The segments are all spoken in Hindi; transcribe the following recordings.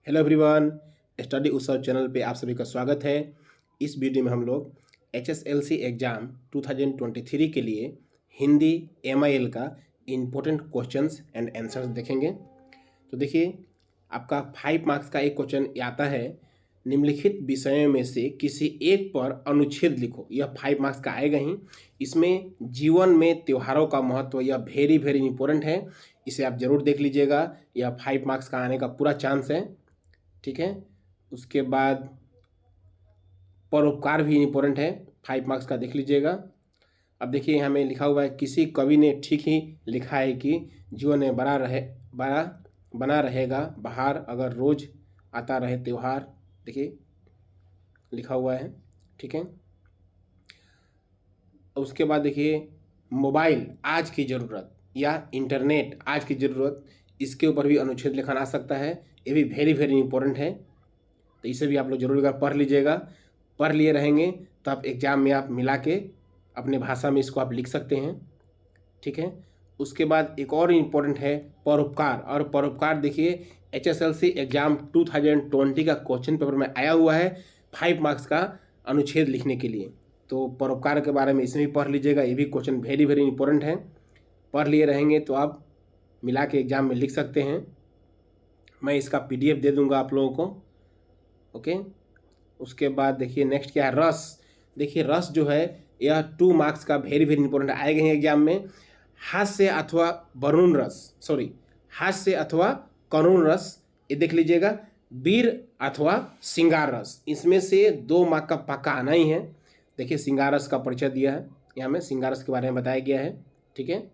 हेलो एवरीवन, स्टडी उत्सव चैनल पे आप सभी का स्वागत है। इस वीडियो में हम लोग HSLC एग्ज़ाम 2023 के लिए हिंदी MIL का इम्पोर्टेंट क्वेश्चंस एंड आंसर्स देखेंगे। तो देखिए, आपका 5 मार्क्स का एक क्वेश्चन आता है, निम्नलिखित विषयों में से किसी एक पर अनुच्छेद लिखो। यह 5 मार्क्स का आएगा ही। इसमें जीवन में त्योहारों का महत्व यह वेरी वेरी इंपॉर्टेंट है, इसे आप जरूर देख लीजिएगा। यह 5 मार्क्स का आने का पूरा चांस है, ठीक है। उसके बाद परोपकार भी इम्पोर्टेंट है, 5 मार्क्स का देख लीजिएगा। अब देखिए, यहाँ में लिखा हुआ है, किसी कवि ने ठीक ही लिखा है कि जीवन में बना रहेगा बहार अगर रोज आता रहे त्योहार। देखिए लिखा हुआ है, ठीक है। उसके बाद देखिए, मोबाइल आज की ज़रूरत या इंटरनेट आज की ज़रूरत, इसके ऊपर भी अनुच्छेद लिखना आ सकता है। ये भी वेरी वेरी इंपॉर्टेंट है, तो इसे भी आप लोग जरूर एक पढ़ लीजिएगा। पढ़ लिए रहेंगे तो आप एग्ज़ाम में आप मिला के अपने भाषा में इसको आप लिख सकते हैं, ठीक है। उसके बाद एक और इम्पोर्टेंट है परोपकार। और परोपकार देखिए, HSLC एग्ज़ाम 2020 का क्वेश्चन पेपर में आया हुआ है 5 मार्क्स का अनुच्छेद लिखने के लिए। तो परोपकार के बारे में इसमें भी पढ़ लीजिएगा, ये भी क्वेश्चन वेरी वेरी इंपॉर्टेंट है। पढ़ लिए रहेंगे तो आप मिला के एग्ज़ाम में लिख सकते हैं। मैं इसका PDF दे दूंगा आप लोगों को, ओके। उसके बाद देखिए नेक्स्ट क्या है, रस। देखिए रस जो है यह 2 मार्क्स का वेरी वेरी इंपॉर्टेंट आएगा ही एग्जाम में। हास्य अथवा वरुण रस, सॉरी, हास्य अथवा करुण रस, ये देख लीजिएगा। वीर अथवा सिंगार रस, इसमें से 2 मार्क का पक्का आना ही है। देखिए सिंगार रस का परिचय दिया है, यहाँ में सिंगार रस के बारे में बताया गया है, ठीक है।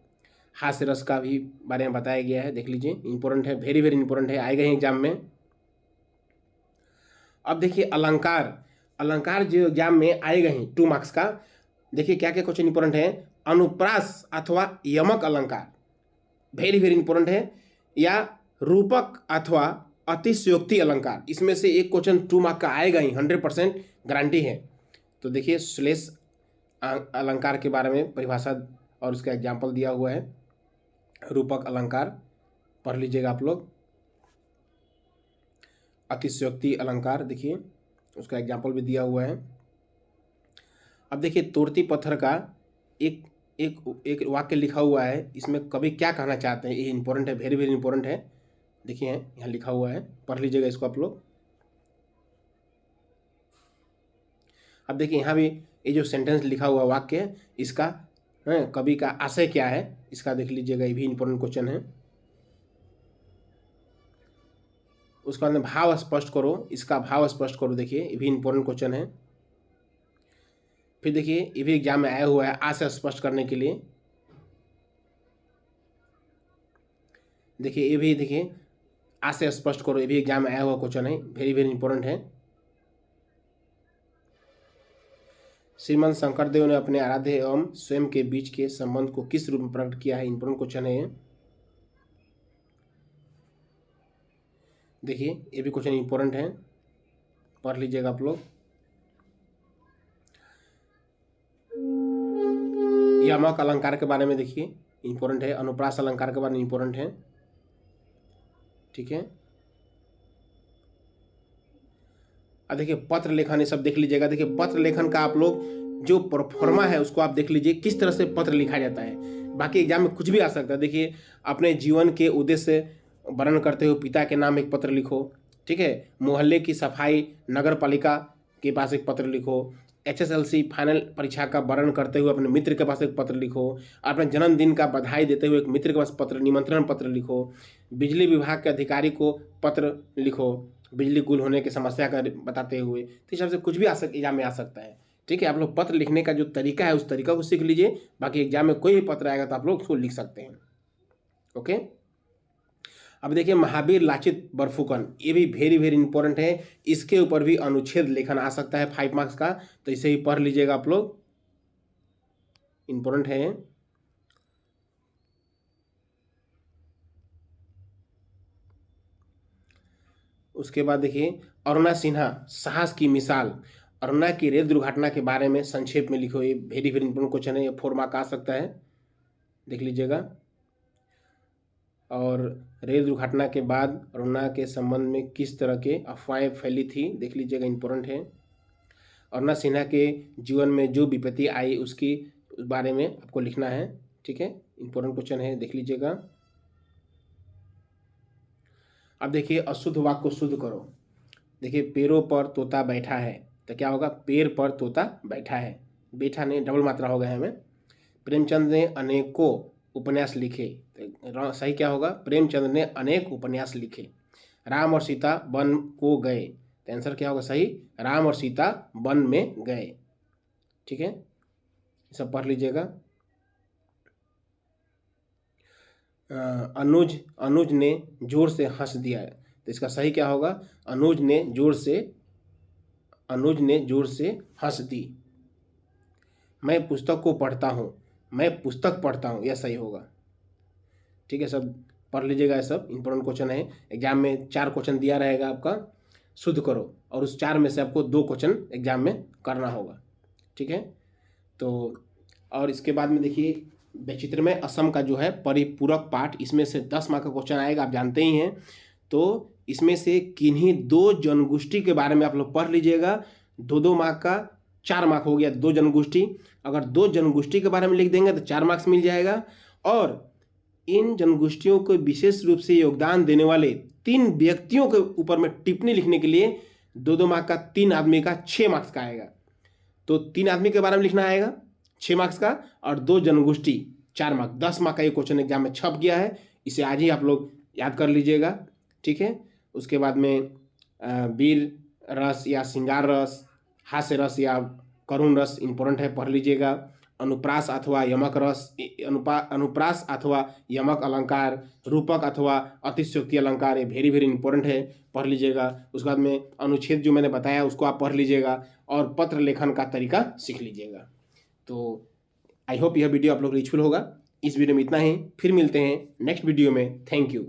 हास्य रस का भी बारे में बताया गया है, देख लीजिए, इंपॉर्टेंट है, वेरी वेरी इंपॉर्टेंट है, आएगा ही एग्जाम में। अब देखिए अलंकार, अलंकार जो एग्जाम में आएगा ही 2 मार्क्स का। देखिए क्या क्या क्वेश्चन इंपॉर्टेंट है, अनुप्रास अथवा यमक अलंकार वेरी वेरी इंपॉर्टेंट है, या रूपक अथवा अतिशयोक्ति अलंकार, इसमें से एक क्वेश्चन 2 मार्क का आएगा ही, 100% गारंटी है। तो देखिए श्लेष अलंकार के बारे में परिभाषा और उसका एग्जाम्पल दिया हुआ है। रूपक अलंकार पढ़ लीजिएगा आप लोग। अतिशयोक्ति अलंकार देखिए उसका एग्जाम्पल भी दिया हुआ है। अब देखिए तोड़ती पत्थर का एक एक एक वाक्य लिखा हुआ है, इसमें कवि क्या कहना चाहते हैं, ये इंपॉर्टेंट है, वेरी वेरी इंपॉर्टेंट है। देखिए यहाँ लिखा हुआ है, पढ़ लीजिएगा इसको आप लोग। अब देखिए यहाँ भी ये जो सेंटेंस लिखा हुआ वाक्य है, इसका कवि का आशय क्या है, इसका देख लीजिएगा, ये भी इंपॉर्टेंट क्वेश्चन है। उसका भाव स्पष्ट करो, इसका भाव स्पष्ट करो, देखिए ये भी इंपॉर्टेंट क्वेश्चन है। फिर देखिए ये भी एग्जाम में आया हुआ है, आशय स्पष्ट करने के लिए। देखिए ये भी, देखिए आशय स्पष्ट करो, ये भी एग्जाम में आया हुआ क्वेश्चन है, वेरी वेरी इंपॉर्टेंट है। श्रीमंत शंकरदेव ने अपने आराध्य एवं स्वयं के बीच के संबंध को किस रूप में प्रकट किया है, इंपॉर्टेंट क्वेश्चन है ये। देखिए ये भी क्वेश्चन इंपॉर्टेंट है, पढ़ लीजिएगा आप लोग। यमक अलंकार के बारे में देखिए इंपॉर्टेंट है, अनुप्रास अलंकार के बारे में इंपॉर्टेंट है, ठीक है। अब देखिए पत्र लेखन, ये सब देख लीजिएगा। देखिए पत्र लेखन का आप लोग जो प्रोफॉर्मा है उसको आप देख लीजिए, किस तरह से पत्र लिखा जाता है। बाकी एग्जाम में कुछ भी आ सकता है। देखिए अपने जीवन के उद्देश्य वर्णन करते हुए पिता के नाम एक पत्र लिखो, ठीक है। मोहल्ले की सफाई, नगर पालिका के पास एक पत्र लिखो। HSLC फाइनल परीक्षा का वर्णन करते हुए अपने मित्र के पास एक पत्र लिखो। अपने जन्मदिन का बधाई देते हुए एक मित्र के पास पत्र, निमंत्रण पत्र लिखो। बिजली विभाग के अधिकारी को पत्र लिखो, बिजली गुल होने की समस्या का बताते हुए। तो इस हिसाब से कुछ भी एग्जाम में आ सकता है, ठीक है। आप लोग पत्र लिखने का जो तरीका है उस तरीका को सीख लीजिए। बाकी एग्जाम में कोई भी पत्र आएगा तो आप लोग उसको लिख सकते हैं, ओके। अब देखिए महावीर लाचित बरफुकन, ये भी वेरी वेरी इंपॉर्टेंट है, इसके ऊपर भी अनुच्छेद लेखन आ सकता है 5 मार्क्स का, तो इसे ही पढ़ लीजिएगा आप लोग, इंपॉर्टेंट है। उसके बाद देखिए अरुणा सिन्हा, साहस की मिसाल, अरुणा की रेल दुर्घटना के बारे में संक्षेप में लिखो, ये वेरी वेरी इंपॉर्टेंट क्वेश्चन है, ये 4 मार्क आ सकता है, देख लीजिएगा। और रेल दुर्घटना के बाद अरुणा के संबंध में किस तरह के अफवाहें फैली थी, देख लीजिएगा, इम्पोर्टेंट है। अरुणा सिन्हा के जीवन में जो विपत्ति आई उसकी बारे में आपको लिखना है, ठीक है, इम्पोर्टेंट क्वेश्चन है, देख लीजिएगा। अब देखिए अशुद्ध वाक्य को शुद्ध करो। देखिए पेड़ों पर तोता बैठा है, तो क्या होगा, पेड़ पर तोता बैठा है, बैठा नहीं, डबल मात्रा हो गया है हमें। प्रेमचंद ने अनेकों उपन्यास लिखे, तो सही क्या होगा, प्रेमचंद ने अनेक उपन्यास लिखे। राम और सीता वन को गए, तो आंसर क्या होगा सही, राम और सीता वन में गए, ठीक है, सब पढ़ लीजिएगा। अनुज ने जोर से हंस दिया, तो इसका सही क्या होगा, अनुज ने जोर से हंस दी। मैं पुस्तक को पढ़ता हूँ, मैं पुस्तक पढ़ता हूँ, यह सही होगा, ठीक है, सब पढ़ लीजिएगा, ये सब इंपॉर्टेंट क्वेश्चन है। एग्जाम में 4 क्वेश्चन दिया रहेगा आपका, शुद्ध करो, और उस 4 में से आपको 2 क्वेश्चन एग्जाम में करना होगा, ठीक है। तो और इसके बाद में देखिए वैचित्रमय असम का जो है परिपूरक पाठ, इसमें से 10 मार्क का क्वेश्चन आएगा, आप जानते ही हैं। तो इसमें से किन्हीं 2 जनगोष्ठी के बारे में आप लोग पढ़ लीजिएगा, 2-2 मार्क का 4 मार्क हो गया, 2 जनगोष्ठी। अगर 2 जनगोष्ठी के बारे में लिख देंगे तो 4 मार्क्स मिल जाएगा। और इन जनगोष्ठियों को विशेष रूप से योगदान देने वाले 3 व्यक्तियों के ऊपर में टिप्पणी लिखने के लिए 2-2 मार्क का 3 आदमी का 6 मार्क्स का आएगा। तो 3 आदमी के बारे में लिखना आएगा 6 मार्क्स का, और 2 जनगोष्ठी 4 मार्क, 10 मार्क का ये क्वेश्चन एग्जाम में छप गया है। इसे आज ही आप लोग याद कर लीजिएगा, ठीक है। उसके बाद में वीर रस या श्रृंगार रस, हास्य रस या करुण रस इंपॉर्टेंट है, पढ़ लीजिएगा। अनुप्रास अथवा यमक रस, अनुप्रास अथवा यमक अलंकार, रूपक अथवा अतिशयोक्ति अलंकार, ये वेरी वेरी इंपॉर्टेंट है, पढ़ लीजिएगा। उसके बाद में अनुच्छेद जो मैंने बताया उसको आप पढ़ लीजिएगा, और पत्र लेखन का तरीका सीख लीजिएगा। तो आई होप यह वीडियो आप लोग यूजफुल होगा। इस वीडियो में इतना ही, फिर मिलते हैं नेक्स्ट वीडियो में। Thank you.